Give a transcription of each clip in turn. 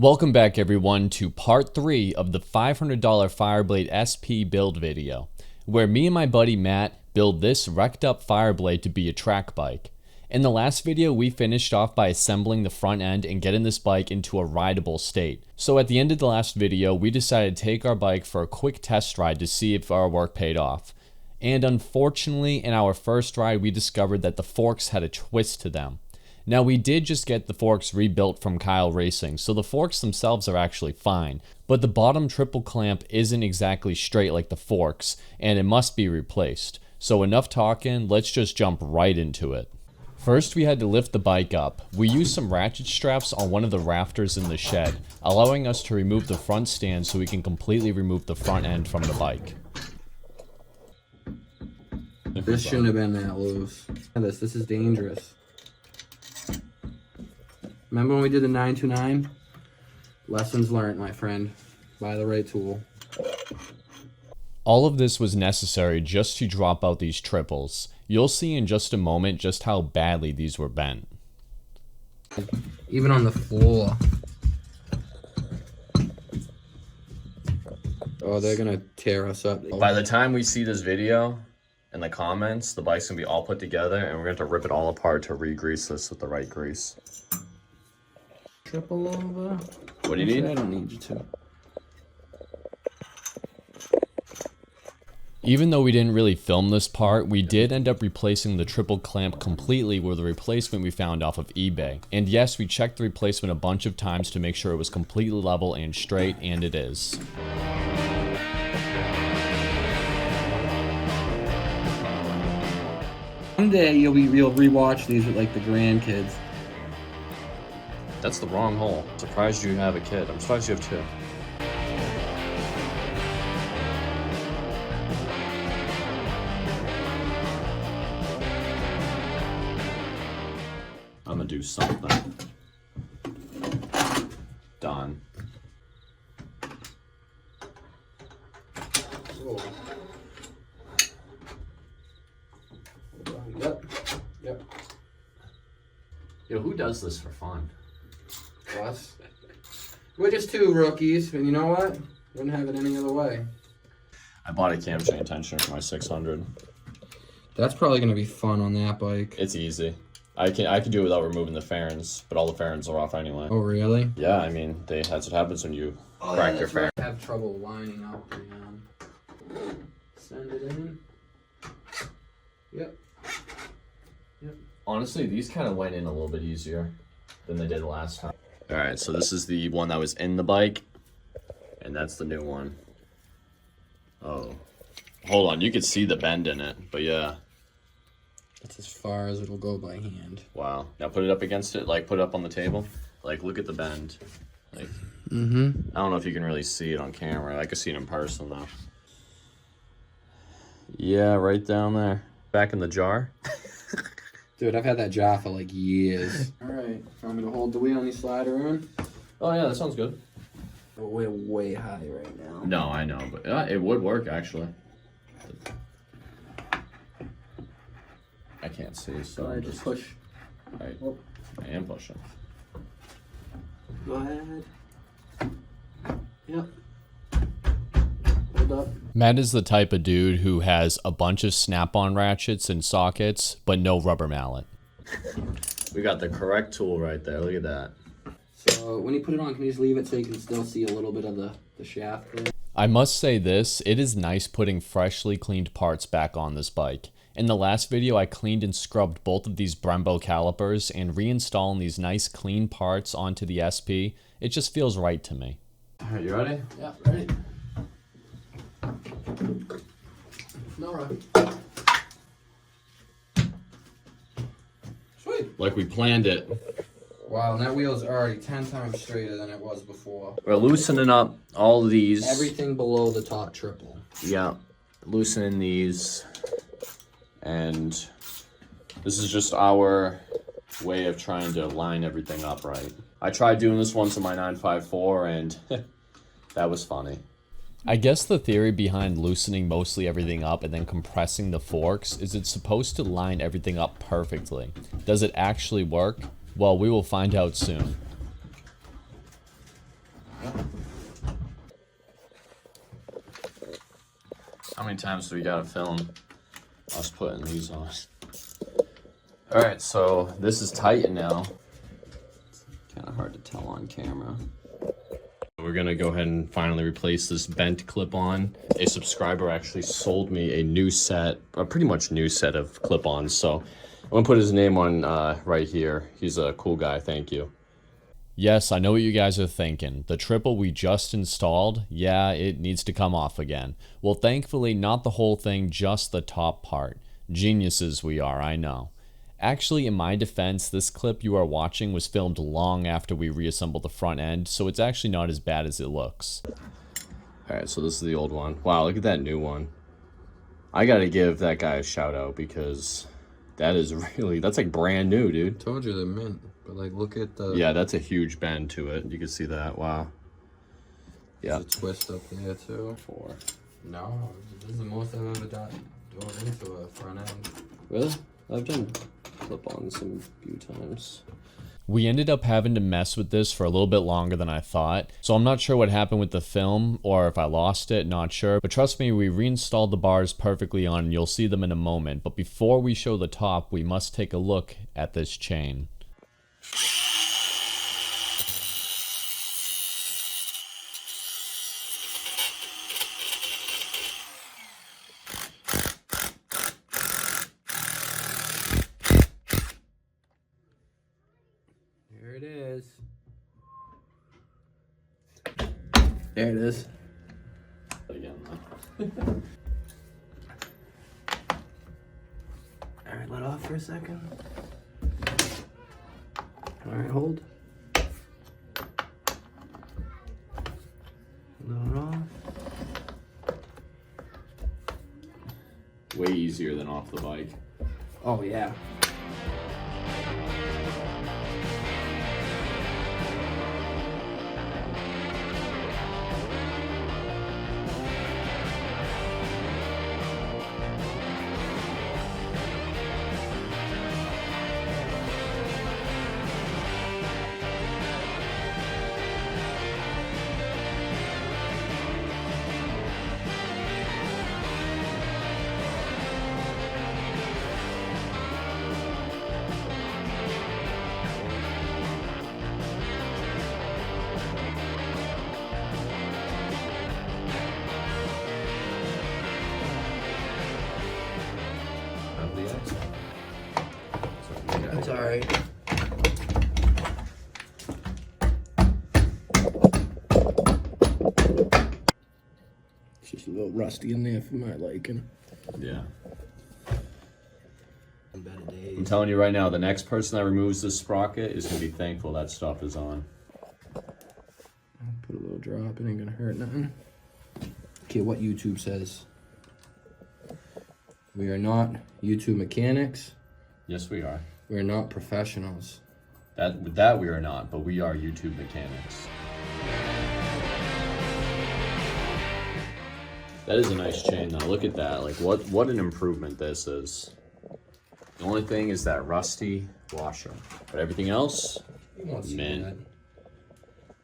Welcome back everyone to part 3 of the $500 Fireblade SP build video, where me and my buddy Matt build this wrecked up Fireblade to be a track bike. In the last video we finished off by assembling the front end and getting this bike into a rideable state. So at the end of the last video we decided to take our bike for a quick test ride to see if our work paid off. And unfortunately in our first ride we discovered that the forks had a twist to them. Now we did just get the forks rebuilt from Kyle Racing, so the forks themselves are actually fine, but the bottom triple clamp isn't exactly straight like the forks, and it must be replaced. So enough talking, let's just jump right into it. First we had to lift the bike up. We used some ratchet straps on one of the rafters in the shed, allowing us to remove the front stand so we can completely remove the front end from the bike. This shouldn't have been that loose. This is dangerous. Remember when we did the 929? Lessons learned, my friend. Buy the right tool. All of this was necessary just to drop out these triples. You'll see in just a moment just how badly these were bent. Even on the floor. Oh, they're gonna tear us up. By the time we see this video, in the comments, the bike's gonna be all put together and we're going to rip it all apart to re-grease this with the right grease. Triple over. What do you need? I don't need you to. Even though we didn't really film this part, we did end up replacing the triple clamp completely with a replacement we found off of eBay. And yes, we checked the replacement a bunch of times to make sure it was completely level and straight, and it is. One day you'll rewatch these with like the grandkids. That's the wrong hole. Surprised you have a kid. I'm surprised you have two. I'm gonna do something. Done. Yep. Yo, who does this for fun? Us. We're just two rookies, and you know what? Wouldn't have it any other way. I bought a camshaft tensioner for my 600. That's probably gonna be fun on that bike. It's easy. I can do it without removing the fairings, but all the fairings are off anyway. Oh really? Yeah, I mean, that's what happens when you crack your fairing. I have trouble lining up the send it in. Yep. Honestly, these kind of went in a little bit easier than they did last time. Alright, so this is the one that was in the bike, and that's the new one. Oh. Hold on, you can see the bend in it, but yeah. That's as far as it'll go by hand. Wow. Now put it up against it, like put it up on the table. Like, look at the bend. Like, I don't know if you can really see it on camera. I can see it in person, though. Yeah, right down there. Back in the jar. Dude, I've had that jar for like years. Alright, want me to hold the wheel and you slide her in? Oh yeah, that sounds good. We're way high right now. No, I know, but it would work, actually. I can't see, so I just push. I am pushing. Go ahead. Yep. Hold up. Matt is the type of dude who has a bunch of snap-on ratchets and sockets, but no rubber mallet. We got the correct tool right there. Look at that. So when you put it on, can you just leave it so you can still see a little bit of the shaft there? I must say this, it is nice putting freshly cleaned parts back on this bike. In the last video, I cleaned and scrubbed both of these Brembo calipers, and reinstalling these nice clean parts onto the SP, it just feels right to me. Alright, you ready? Yeah, ready. No rush. Sweet. Like we planned it. Wow, and that wheel's already 10 times straighter than it was before. We're loosening up all of these. Everything below the top triple. Yeah, loosening these. And this is just our way of trying to line everything up right. I tried doing this once in my 954 and that was funny. I guess the theory behind loosening mostly everything up and then compressing the forks is it's supposed to line everything up perfectly. Does it actually work? Well, we will find out soon. How many times do we gotta film us putting these on? Alright, so this is tightened now. Kind of hard to tell on camera. We're gonna go ahead and finally replace this bent clip-on. A subscriber actually sold me a new set, a pretty much new set of clip-ons. So I'm gonna put his name on right here. He's a cool guy, thank you. Yes, I know what you guys are thinking. The triple we just installed, yeah, it needs to come off again. Well, thankfully, not the whole thing, just the top part. Geniuses we are, I know. Actually, in my defense, this clip you are watching was filmed long after we reassembled the front end, so it's actually not as bad as it looks. Alright, so this is the old one. Wow, look at that new one. I gotta give that guy a shout out because that is really, that's like brand new, dude. Told you they're mint, but like look at the... Yeah, that's a huge bend to it. You can see that, wow. Yeah. There's a twist up there too. 4. No, this is the most I've ever done into a front end. Really? I've done clip-ons some few times. We ended up having to mess with this for a little bit longer than I thought, so I'm not sure what happened with the film or if I lost it, not sure. But trust me, we reinstalled the bars perfectly on and you'll see them in a moment. But before we show the top, we must take a look at this chain. Here it is. There it is. Again, Alright, let off for a second. Alright, hold. Let it off. way easier than off the bike. Oh, yeah. That's alright. It's just a little rusty in there for my liking. Yeah. Better days. I'm telling you right now, the next person that removes this sprocket is going to be thankful that stuff is on. Put a little drop, it ain't gonna hurt nothing. Okay, what YouTube says. We are not YouTube mechanics. Yes, we are. We are not professionals. That we are not, but we are YouTube mechanics. That is a nice chain though. Look at that. Like what an improvement this is. The only thing is that rusty washer. But everything else, mint.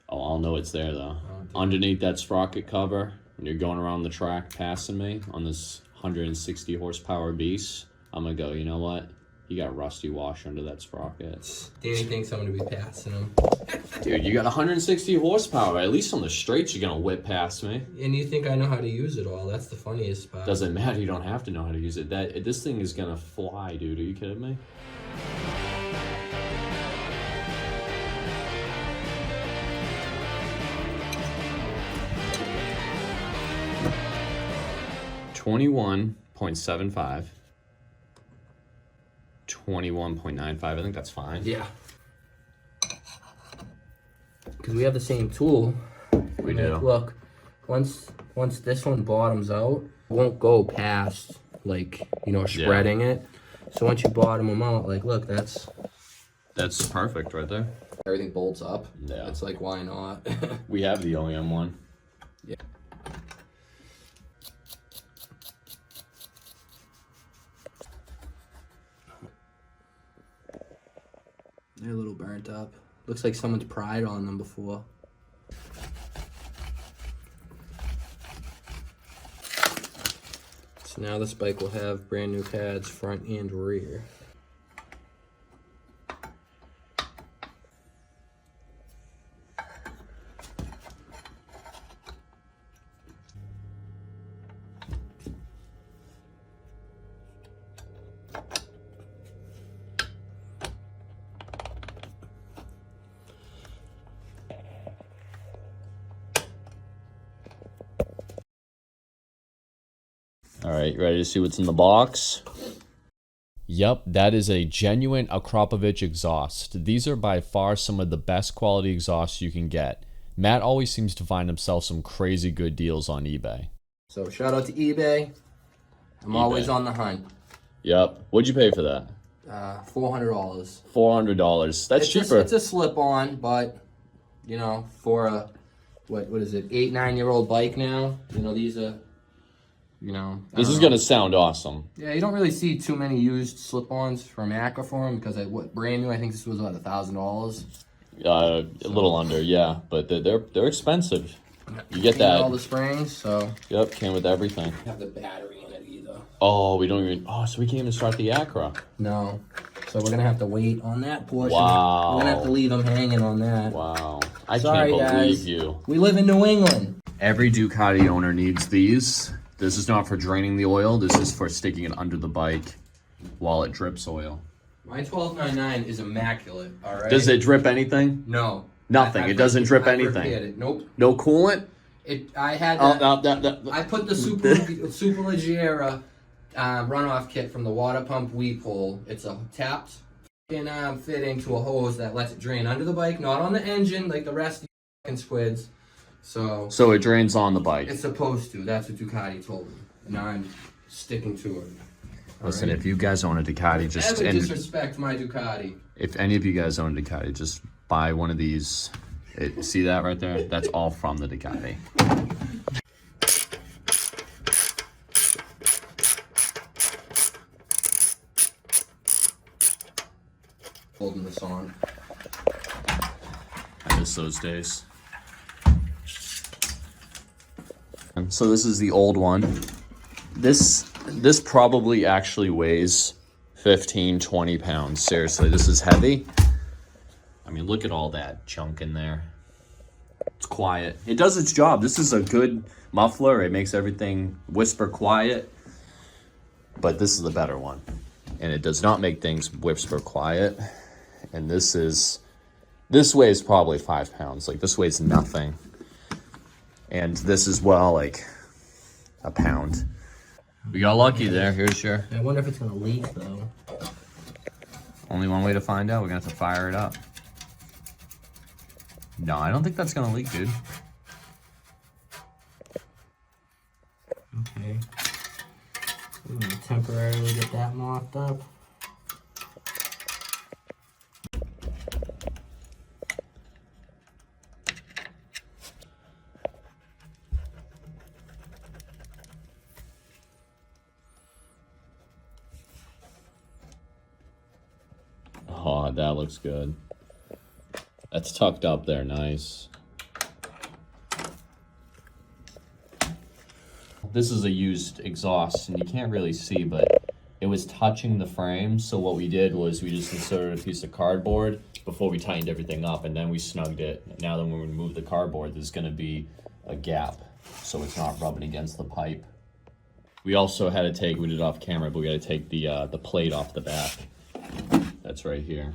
Oh, I'll know it's there though. Underneath that sprocket cover, when you're going around the track passing me on this 160 horsepower beast, I'm gonna go, you know what? You got rusty washer under that sprocket. Danny thinks I'm gonna be passing him. Dude, you got 160 horsepower. At least on the straights, you're gonna whip past me. And you think I know how to use it all. That's the funniest part. Doesn't matter. You don't have to know how to use it. This thing is gonna fly, dude. Are you kidding me? $21.75. 21.95. I think that's fine. Yeah. Because we have the same tool. We do. Look, once this one bottoms out, it won't go past, like, you know, spreading it. So once you bottom them out, like, look, that's perfect right there. everything bolts up. Yeah. It's like, why not? We have the OEM one. Yeah. They're a little burnt up. Looks like someone's pried on them before. So now this bike will have brand new pads front and rear. All right, ready to see what's in the box? Yep, that is a genuine Akrapovic exhaust. These are by far some of the best quality exhausts you can get. Matt always seems to find himself some crazy good deals on eBay. So shout out to eBay. I'm always on the hunt. Yep. What'd you pay for that? $400. $400. That's cheaper. It's a slip-on, but you know, for a what is it, 8-9-year-old bike now? You know, these are. You know, this is gonna sound awesome. Yeah, you don't really see too many used slip-ons from Akrapovic because brand new. I think this was about $1,000. A little under, yeah, but they're expensive. You get that. All the springs, so. Yep, came with everything. Have the battery in it either. Oh, we don't even. Oh, so we can't even start the Acra. No, so we're gonna have to wait on that portion. Wow. We're gonna have to leave them hanging on that. Wow. I Sorry, can't believe guys. you. We live in New England. Every Ducati owner needs these. This is not for draining the oil. This is for sticking it under the bike while it drips oil. My 1299 is immaculate, all right? Does it drip anything? No. Nothing. It doesn't drip anything. It. Nope. No coolant? I had that. I put the Superleggera runoff kit from the water pump weep hole. It's a tapped fitting to a hose that lets it drain under the bike, not on the engine like the rest of the squids. So it drains on the bike. It's supposed to. That's what Ducati told me. And I'm sticking to it. Listen, if you guys own a Ducati, just... Never disrespect my Ducati. If any of you guys own a Ducati, just buy one of these. See that right there? That's all from the Ducati. Holding this on. I miss those days. So this is the old one. This probably actually weighs 15, 20 pounds. Seriously, this is heavy. I mean, look at all that junk in there. It's quiet. It does its job. This is a good muffler. It makes everything whisper quiet. But this is the better one. And it does not make things whisper quiet. And this weighs probably 5 pounds. Like, this weighs nothing. And this is, well, like a pound. We got lucky there. Here's your... I wonder if it's going to leak, though. Only one way to find out. We're going to have to fire it up. No, I don't think that's going to leak, dude. Okay. I'm going to temporarily get that mopped up. Oh, that looks good. That's tucked up there, nice. This is a used exhaust, and you can't really see, but it was touching the frame, so what we did was we just inserted a piece of cardboard before we tightened everything up, and then we snugged it. Now that when we remove the cardboard, there's going to be a gap, so it's not rubbing against the pipe. We also had to take, we did it off camera, but we got to take the plate off the back. That's right here.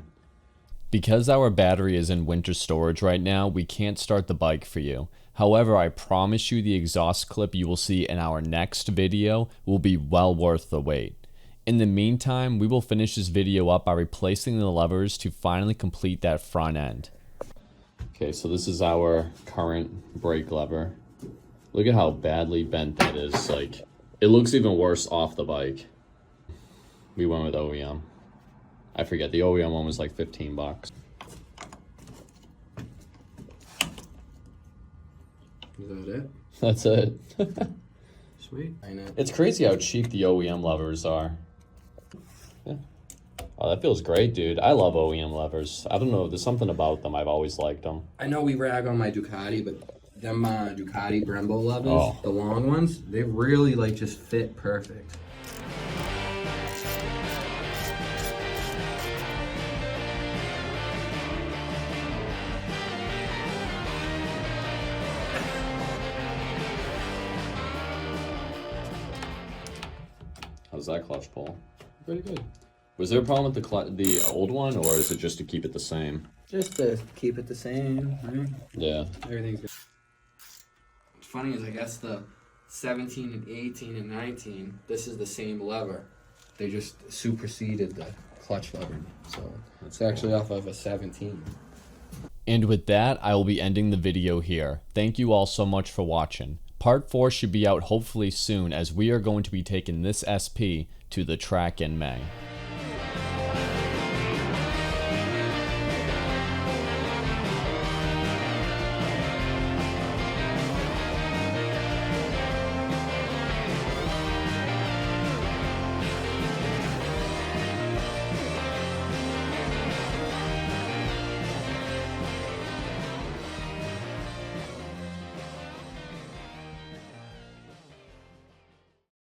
Because our battery is in winter storage right now, we can't start the bike for you. However, I promise you the exhaust clip you will see in our next video will be well worth the wait. In the meantime, we will finish this video up by replacing the levers to finally complete that front end. Okay, so this is our current brake lever. Look at how badly bent that is. Like, it looks even worse off the bike. We went with OEM. I forget, the OEM one was like 15 bucks. Is that it? That's it. Sweet. I know. It's crazy how cheap the OEM levers are. Yeah. Oh, that feels great, dude. I love OEM levers. I don't know, there's something about them. I've always liked them. I know we rag on my Ducati, but them Ducati Brembo levers, the long ones, they really like just fit perfect. How's that clutch pull? Pretty good. Was there a problem with the old one, or is it just to keep it the same? Just to keep it the same, right? Yeah. Everything's good. What's funny is I guess the 17 and 18 and 19, this is the same lever. They just superseded the clutch lever. So it's actually off of a 17. And with that, I will be ending the video here. Thank you all so much for watching. Part 4 should be out hopefully soon, as we are going to be taking this SP to the track in May.